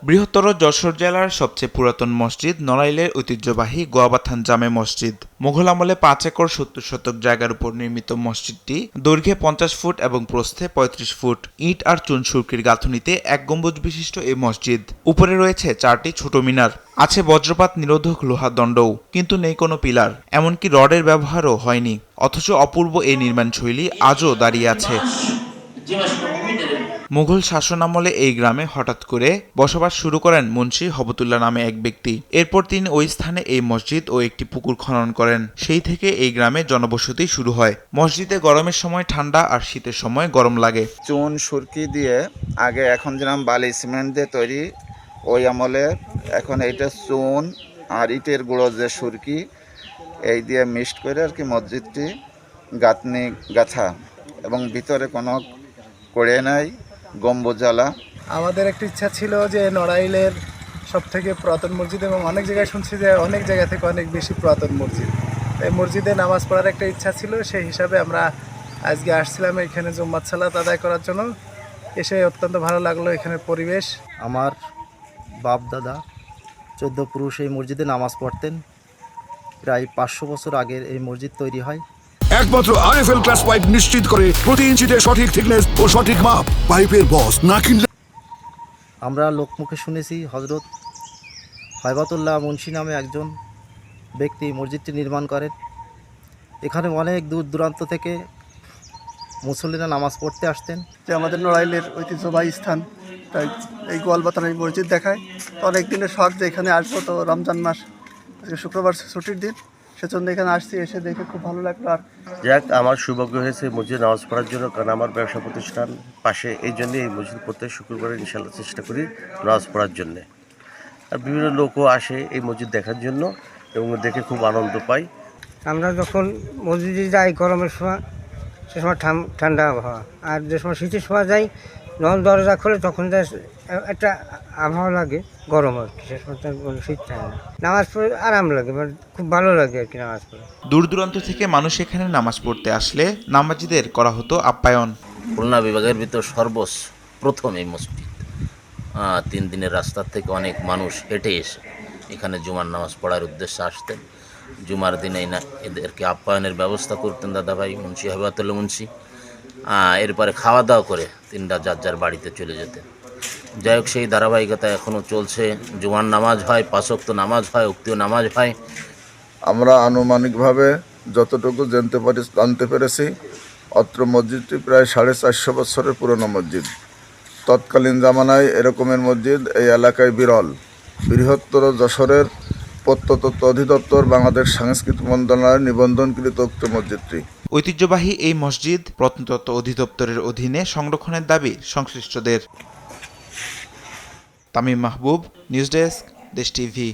বৃহত্তর যশোর জেলার সবচেয়ে পুরাতন মসজিদ নড়াইলের ঐতিহ্যবাহী গোয়াবাথান জামে মসজিদ। মুঘল আমলে ৫ একর ৭০ শতক জায়গার উপর নির্মিত মসজিদটি দৈর্ঘ্যে ৫০ ফুট এবং প্রস্থে ৩৫ ফুট। ইট আর চুন সুরকির গাঁথুনিতে এক গম্বুজ বিশিষ্ট এই মসজিদ। উপরে রয়েছে ৪টি ছোট মিনার, আছে বজ্রপাত নিরোধক লোহার দণ্ডও, কিন্তু নেই কোনো পিলার, এমনকি রডের ব্যবহারও হয়নি। অথচ অপূর্ব এই নির্মাণশৈলী আজও দাঁড়িয়ে আছে। মুঘল শাসনামলে এই গ্রামে হঠাৎ করে বসবাস শুরু করেন মুন্সি হবতুল্লাহ নামে এক ব্যক্তি। এরপর তিনি ওই স্থানে এই মসজিদ ও একটি পুকুর খনন করেন। সেই থেকে এই গ্রামে জনবসতি শুরু হয়। মসজিদে গরমের সময় ঠান্ডা আর শীতের সময় গরম লাগে। চুন সুরকি দিয়ে আগে, এখন যেরকম বালি সিমেন্ট দিয়ে তৈরি ওই আমলে, এখন এইটা চুন আর ইটের গুঁড়ো যে সুরকি এই দিয়ে মিক্সড করে আর কি মসজিদটি গাঁথনি গাছা, এবং ভিতরে কোনো করে নাই গম্বুজালা। আমাদের একটা ইচ্ছা ছিল যে নড়াইলের সব থেকে পুরাতন মসজিদ, এবং অনেক জায়গায় শুনছি যে অনেক জায়গা থেকে অনেক বেশি পুরাতন মসজিদ। এই মসজিদে নামাজ পড়ার একটা ইচ্ছা ছিল, সেই হিসাবে আমরা আজকে আসছিলাম এখানে জুম্মাত সালাত আদায় করার জন্য। এসে অত্যন্ত ভালো লাগলো এখানের পরিবেশ। আমার বাপ দাদা 14 পুরুষ এই মসজিদে নামাজ পড়তেন। প্রায় 500 বছর আগের এই মসজিদ তৈরি হয়। একমাত্র আরএফএল ক্লাস পাইপ নিশ্চিত করে প্রতি ইঞ্চিতে সঠিক থিকনেস ও সঠিক মাপ। পাইপের বস না কিনলে। আমরা লোকমুখে শুনেছি হজরত হাইবাতুল্লাহ মুন্সি নামে একজন ব্যক্তি মসজিদটি নির্মাণ করেন। এখানে অনেক দূর দূরান্ত থেকে মুসল্লিরা নামাজ পড়তে আসতেন। যে আমাদের নড়াইলের ঐতিহ্যবাহী স্থান, তাই এই গোয়ালবাথান এই মসজিদ দেখায় তো অনেক দিনের শখ যে এখানে আসবো। তো রমজান মাস, আজকে শুক্রবার ছুটির দিন, সেজন্য এখানে আসছি। এসে দেখে খুব ভালো লাগলো। আর যাক, আমার সৌভাগ্য হয়েছে মসজিদ নামাজ পড়ার জন্য, কারণ আমার ব্যবসা প্রতিষ্ঠান পাশে, এই জন্যই এই মসজিদ প্রত্যেক শুক্রবারে ইনশাল্লাহ চেষ্টা করি নামাজ পড়ার জন্যে। আর বিভিন্ন লোকও আসে এই মসজিদ দেখার জন্য এবং দেখে খুব আনন্দ পাই। আমরা যখন মসজিদে যাই গরমের সময়, সে সময় ঠান্ডা আবহাওয়া, আর যে সময় শীতের সময় যাই, যখন দরজা খোলে তখন একটা আবহাওয়া লাগে গরম, আর কি সে সময় কোনো শীত থাকে না। নামাজ পড়ে আরাম লাগে, মানে খুব ভালো লাগে আর কি নামাজ পড়ে। দূর দূরান্ত থেকে মানুষ এখানে নামাজ পড়তে আসলে নামাজিদের করা হতো আপ্যায়ন। খুলনা বিভাগের ভিতর সর্বপ্রথম এই মসজিদ। 3 দিনের রাস্তার থেকে অনেক মানুষ হেঁটে এসে এখানে জুমার নামাজ পড়ার উদ্দেশ্যে আসতেন। জুমার দিনে এদেরকে আপ্যায়নের ব্যবস্থা করতেন দাদাভাই মুন্সি হাইবাতুল্লাহ মুন্সি। এরপরে খাওয়া দাওয়া করে তিনটা যার যার বাড়িতে চলে যেতেন। যাই হোক, সেই ধারাবাহিকতা এখনও চলছে। জুমার নামাজ হয়, 5 ওয়াক্ত নামাজ হয়, উক্তীয় নামাজ হয়। আমরা আনুমানিকভাবে যতটুকু জানতে পেরেছি, অত্র মসজিদটি প্রায় 450 বছরের পুরনো মসজিদ। তৎকালীন জামানায় এরকমের মসজিদ এই এলাকায় বিরল। বৃহত্তর যশোরের প্রত্নতত্ত্ব অধিদপ্তর বাংলাদেশ সাংস্কৃতিক মন্ত্রণালয়ের নিবন্ধনকৃত উক্ত মসজিদটি। ঐতিহ্যবাহী এই মসজিদ প্রত্নতত্ত্ব অধিদপ্তরের অধীনে সংরক্ষণের দাবি সংশ্লিষ্টদের। তামিম মাহবুব, নিউজ ডেস্ক, দেশ টিভি।